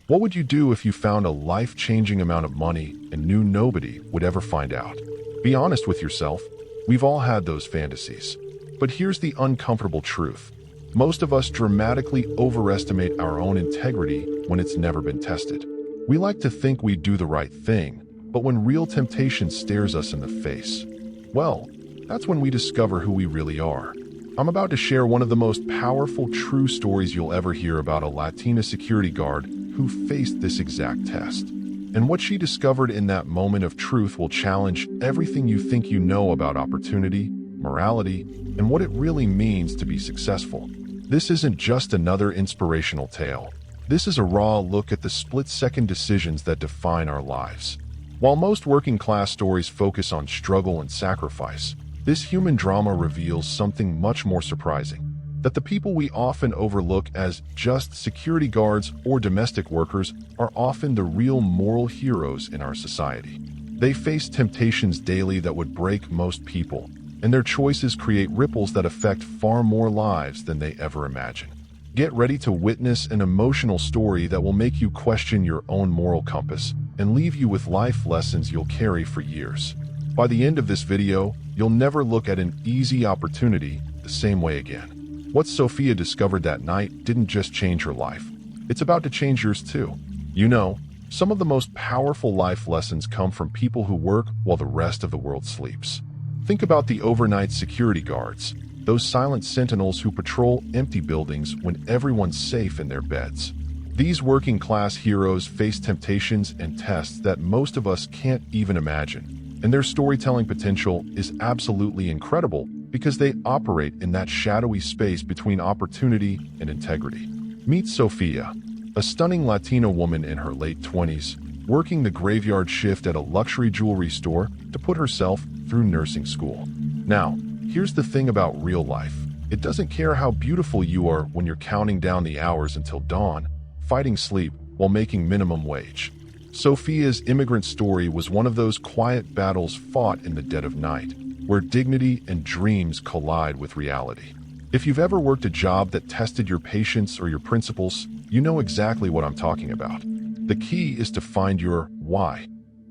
What would you do if you found a life-changing amount of money and knew nobody would ever find out? Be honest with yourself. We've all had those fantasies. But here's the uncomfortable truth. Most of us dramatically overestimate our own integrity when it's never been tested. We like to think we do the right thing, but when real temptation stares us in the face, well, that's when we discover who we really are. I'm about to share one of the most powerful true stories you'll ever hear about a Latina security guard who faced this exact test. And what she discovered in that moment of truth will challenge everything you think you know about opportunity, morality, and what it really means to be successful. This isn't just another inspirational tale. This is a raw look at the split-second decisions that define our lives. While most working-class stories focus on struggle and sacrifice, this human drama reveals something much more surprising. That the people we often overlook as just security guards or domestic workers are often the real moral heroes in our society. They face temptations daily that would break most people, and their choices create ripples that affect far more lives than they ever imagined. Get ready to witness an emotional story that will make you question your own moral compass and leave you with life lessons you'll carry for years. By the end of this video, you'll never look at an easy opportunity the same way again. What Sophia discovered that night didn't just change her life. It's about to change yours too. You know, some of the most powerful life lessons come from people who work while the rest of the world sleeps. Think about the overnight security guards, those silent sentinels who patrol empty buildings when everyone's safe in their beds. These working-class heroes face temptations and tests that most of us can't even imagine, and their storytelling potential is absolutely incredible because they operate in that shadowy space between opportunity and integrity. Meet Sophia, a stunning Latina woman in her late 20s, working the graveyard shift at a luxury jewelry store to put herself through nursing school. Now, here's the thing about real life. It doesn't care how beautiful you are when you're counting down the hours until dawn, fighting sleep while making minimum wage. Sophia's immigrant story was one of those quiet battles fought in the dead of night, where dignity and dreams collide with reality. If you've ever worked a job that tested your patience or your principles, you know exactly what I'm talking about. The key is to find your why,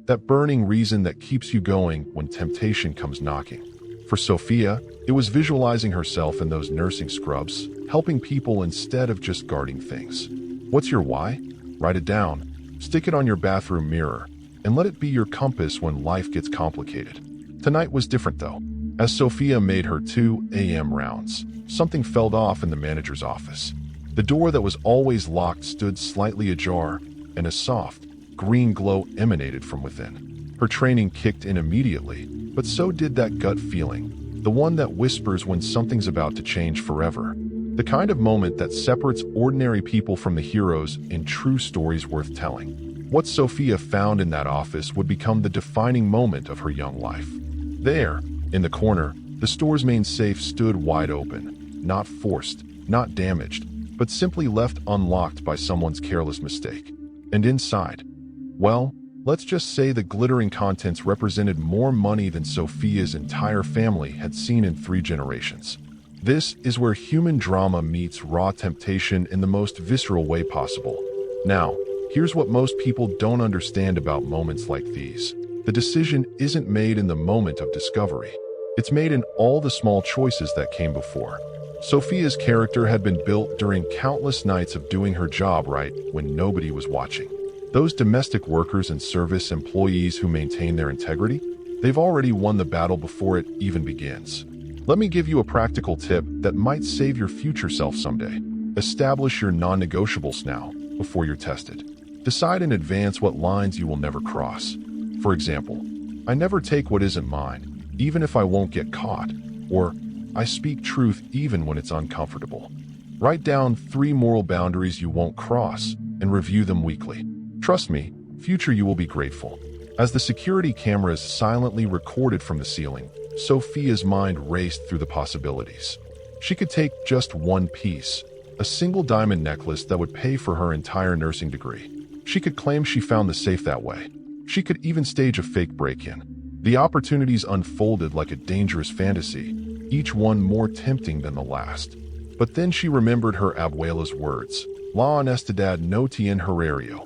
that burning reason that keeps you going when temptation comes knocking. For Sophia, it was visualizing herself in those nursing scrubs, helping people instead of just guarding things. What's your why? Write it down, stick it on your bathroom mirror, and let it be your compass when life gets complicated. Tonight was different though. As Sophia made her 2 a.m. rounds, something fell off in the manager's office. The door that was always locked stood slightly ajar, and a soft, green glow emanated from within. Her training kicked in immediately, but so did that gut feeling, the one that whispers when something's about to change forever. The kind of moment that separates ordinary people from the heroes in true stories worth telling. What Sophia found in that office would become the defining moment of her young life. There, in the corner, the store's main safe stood wide open, not forced, not damaged, but simply left unlocked by someone's careless mistake. And inside, well, let's just say the glittering contents represented more money than Sophia's entire family had seen in 3 generations. This is where human drama meets raw temptation in the most visceral way possible. Now, here's what most people don't understand about moments like these. The decision isn't made in the moment of discovery. It's made in all the small choices that came before. Sophia's character had been built during countless nights of doing her job right when nobody was watching. Those domestic workers and service employees who maintain their integrity, they've already won the battle before it even begins. Let me give you a practical tip that might save your future self someday. Establish your non-negotiables now, before you're tested. Decide in advance what lines you will never cross. For example, I never take what isn't mine, even if I won't get caught, or I speak truth even when it's uncomfortable. Write down 3 moral boundaries you won't cross and review them weekly. Trust me, future you will be grateful. As the security cameras silently recorded from the ceiling, Sophia's mind raced through the possibilities. She could take just one piece, a single diamond necklace that would pay for her entire nursing degree. She could claim she found the safe that way. She could even stage a fake break-in. The opportunities unfolded like a dangerous fantasy, each one more tempting than the last. But then she remembered her abuela's words. La honestidad no tiene horario.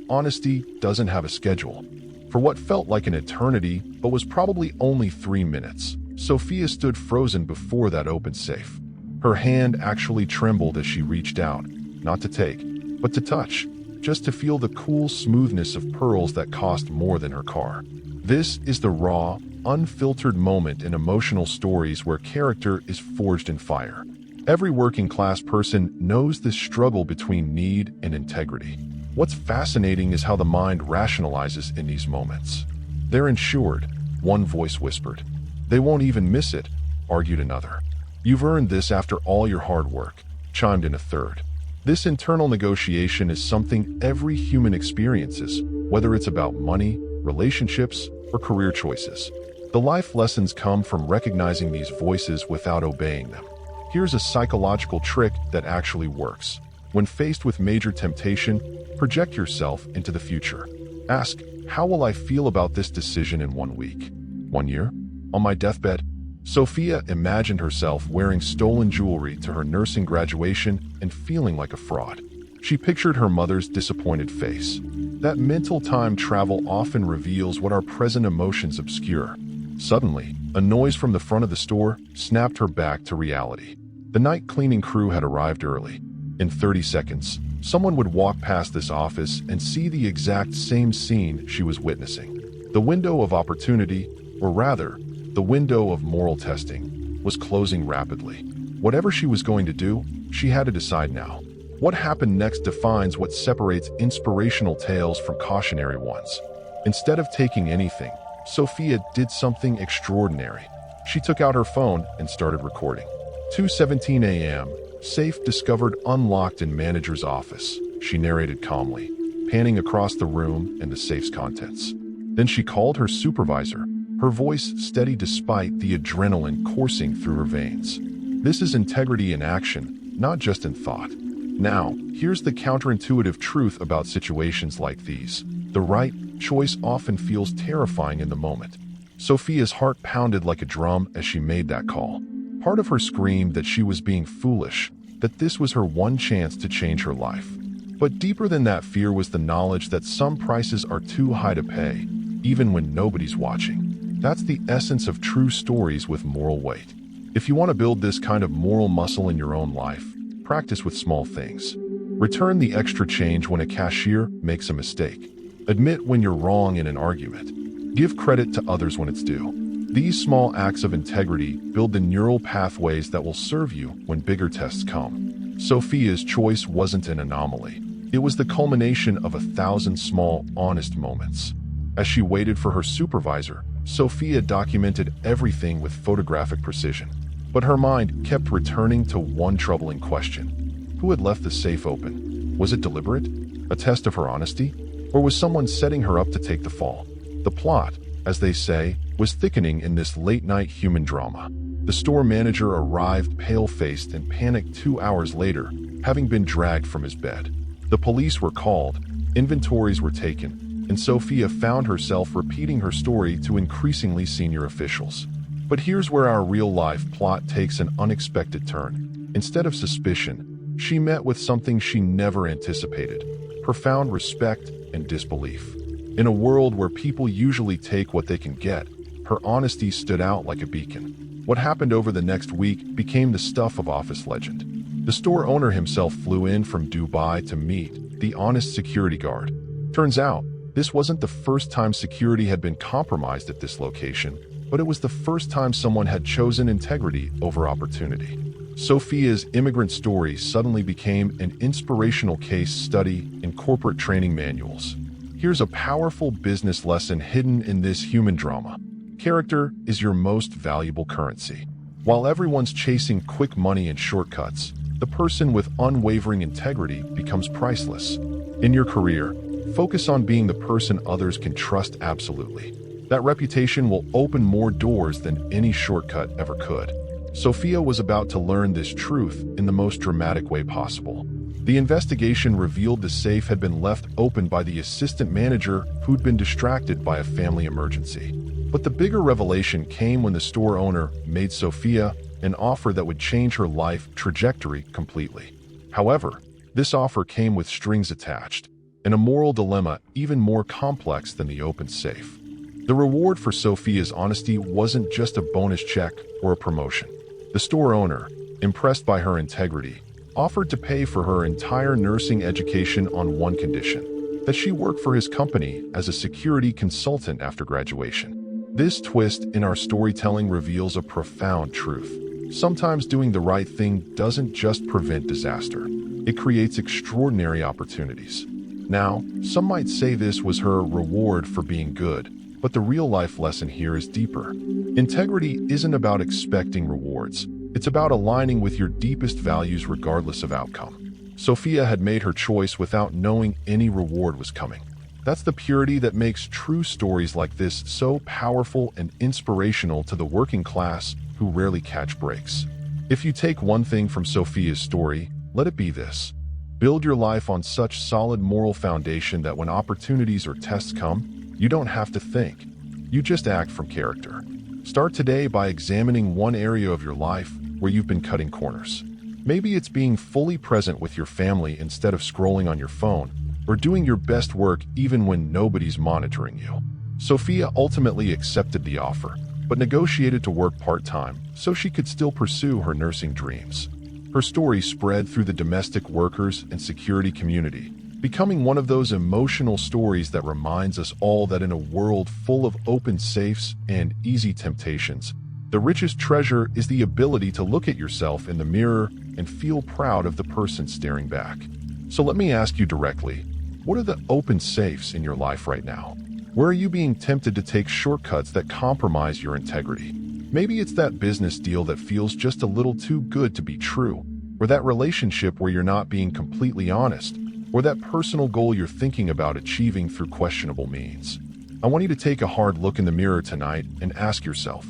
Honesty doesn't have a schedule. For what felt like an eternity, but was probably only 3 minutes, Sophia stood frozen before that open safe. Her hand actually trembled as she reached out, not to take, but to touch, just to feel the cool smoothness of pearls that cost more than her car. This is the raw, unfiltered moment in emotional stories where character is forged in fire. Every working-class person knows this struggle between need and integrity. What's fascinating is how the mind rationalizes in these moments. "They're insured," one voice whispered. "They won't even miss it," argued another. "You've earned this after all your hard work," chimed in a third. This internal negotiation is something every human experiences, whether it's about money, relationships, or career choices. The life lessons come from recognizing these voices without obeying them. Here's a psychological trick that actually works. When faced with major temptation, project yourself into the future. Ask, "How will I feel about this decision in 1 week? 1 year? On my deathbed?" Sophia imagined herself wearing stolen jewelry to her nursing graduation and feeling like a fraud. She pictured her mother's disappointed face. That mental time travel often reveals what our present emotions obscure. Suddenly, a noise from the front of the store snapped her back to reality. The night cleaning crew had arrived early. In 30 seconds, someone would walk past this office and see the exact same scene she was witnessing. The window of opportunity, or rather, the window of moral testing, was closing rapidly. Whatever she was going to do, she had to decide now. What happened next defines what separates inspirational tales from cautionary ones. Instead of taking anything, Sophia did something extraordinary. She took out her phone and started recording. 2:17 a.m. Safe discovered unlocked in manager's office, she narrated calmly, panning across the room and the safe's contents. Then she called her supervisor, her voice steady despite the adrenaline coursing through her veins. This is integrity in action, not just in thought. Now, here's the counterintuitive truth about situations like these. The right choice often feels terrifying in the moment. Sophia's heart pounded like a drum as she made that call. Part of her screamed that she was being foolish, that this was her one chance to change her life. But deeper than that fear was the knowledge that some prices are too high to pay, even when nobody's watching. That's the essence of true stories with moral weight. If you want to build this kind of moral muscle in your own life, practice with small things. Return the extra change when a cashier makes a mistake. Admit when you're wrong in an argument. Give credit to others when it's due. These small acts of integrity build the neural pathways that will serve you when bigger tests come. Sophia's choice wasn't an anomaly. It was the culmination of 1,000 small, honest moments. As she waited for her supervisor, Sophia documented everything with photographic precision. But her mind kept returning to one troubling question. Who had left the safe open? Was it deliberate? A test of her honesty? Or was someone setting her up to take the fall? The plot, as they say, was thickening in this late-night human drama. The store manager arrived pale-faced and panicked 2 hours later, having been dragged from his bed. The police were called, inventories were taken, and Sophia found herself repeating her story to increasingly senior officials. But here's where our real-life plot takes an unexpected turn. Instead of suspicion, she met with something she never anticipated: profound respect and disbelief. In a world where people usually take what they can get, her honesty stood out like a beacon. What happened over the next week became the stuff of office legend. The store owner himself flew in from Dubai to meet the honest security guard. Turns out, this wasn't the first time security had been compromised at this location, but it was the first time someone had chosen integrity over opportunity. Sophia's immigrant story suddenly became an inspirational case study in corporate training manuals. Here's a powerful business lesson hidden in this human drama. Character is your most valuable currency. While everyone's chasing quick money and shortcuts, the person with unwavering integrity becomes priceless. In your career, focus on being the person others can trust absolutely. That reputation will open more doors than any shortcut ever could. Sophia was about to learn this truth in the most dramatic way possible. The investigation revealed the safe had been left open by the assistant manager who'd been distracted by a family emergency. But the bigger revelation came when the store owner made Sophia an offer that would change her life trajectory completely. However, This offer came with strings attached, and a moral dilemma even more complex than the open safe. The reward for Sophia's honesty wasn't just a bonus check or a promotion. The store owner, impressed by her integrity, offered to pay for her entire nursing education on one condition: that she work for his company as a security consultant after graduation. This twist in our storytelling reveals a profound truth. Sometimes doing the right thing doesn't just prevent disaster. It creates extraordinary opportunities. Now, some might say this was her reward for being good, but the real-life lesson here is deeper. Integrity isn't about expecting rewards. It's about aligning with your deepest values regardless of outcome. Sophia had made her choice without knowing any reward was coming. That's the purity that makes true stories like this so powerful and inspirational to the working class who rarely catch breaks. If you take one thing from Sophia's story, let it be this: build your life on such solid moral foundation that when opportunities or tests come, you don't have to think. You just act from character. Start today by examining one area of your life where you've been cutting corners. Maybe it's being fully present with your family instead of scrolling on your phone, or doing your best work even when nobody's monitoring you. Sophia ultimately accepted the offer, but negotiated to work part-time so she could still pursue her nursing dreams. Her story spread through the domestic workers and security community, becoming one of those emotional stories that reminds us all that in a world full of open safes and easy temptations, the richest treasure is the ability to look at yourself in the mirror and feel proud of the person staring back. So let me ask you directly, what are the open safes in your life right now? Where are you being tempted to take shortcuts that compromise your integrity? Maybe it's that business deal that feels just a little too good to be true, or that relationship where you're not being completely honest, or that personal goal you're thinking about achieving through questionable means. I want you to take a hard look in the mirror tonight and ask yourself,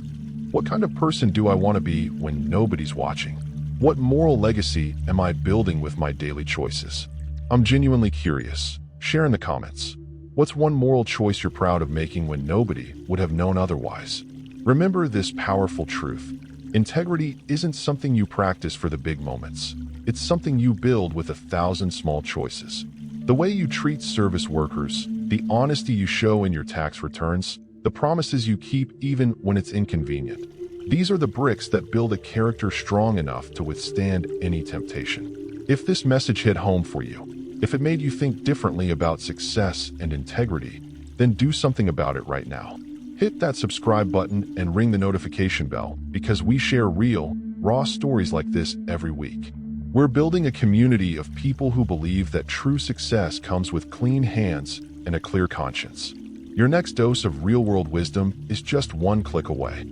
what kind of person do I want to be when nobody's watching? What moral legacy am I building with my daily choices? I'm genuinely curious. Share in the comments. What's one moral choice you're proud of making when nobody would have known otherwise? Remember this powerful truth. Integrity isn't something you practice for the big moments. It's something you build with 1,000 small choices. The way you treat service workers, the honesty you show in your tax returns, the promises you keep even when it's inconvenient. These are the bricks that build a character strong enough to withstand any temptation. If this message hit home for you, if it made you think differently about success and integrity, then do something about it right now. Hit that subscribe button and ring the notification bell, because we share real, raw stories like this every week. We're building a community of people who believe that true success comes with clean hands and a clear conscience. Your next dose of real-world wisdom is just one click away.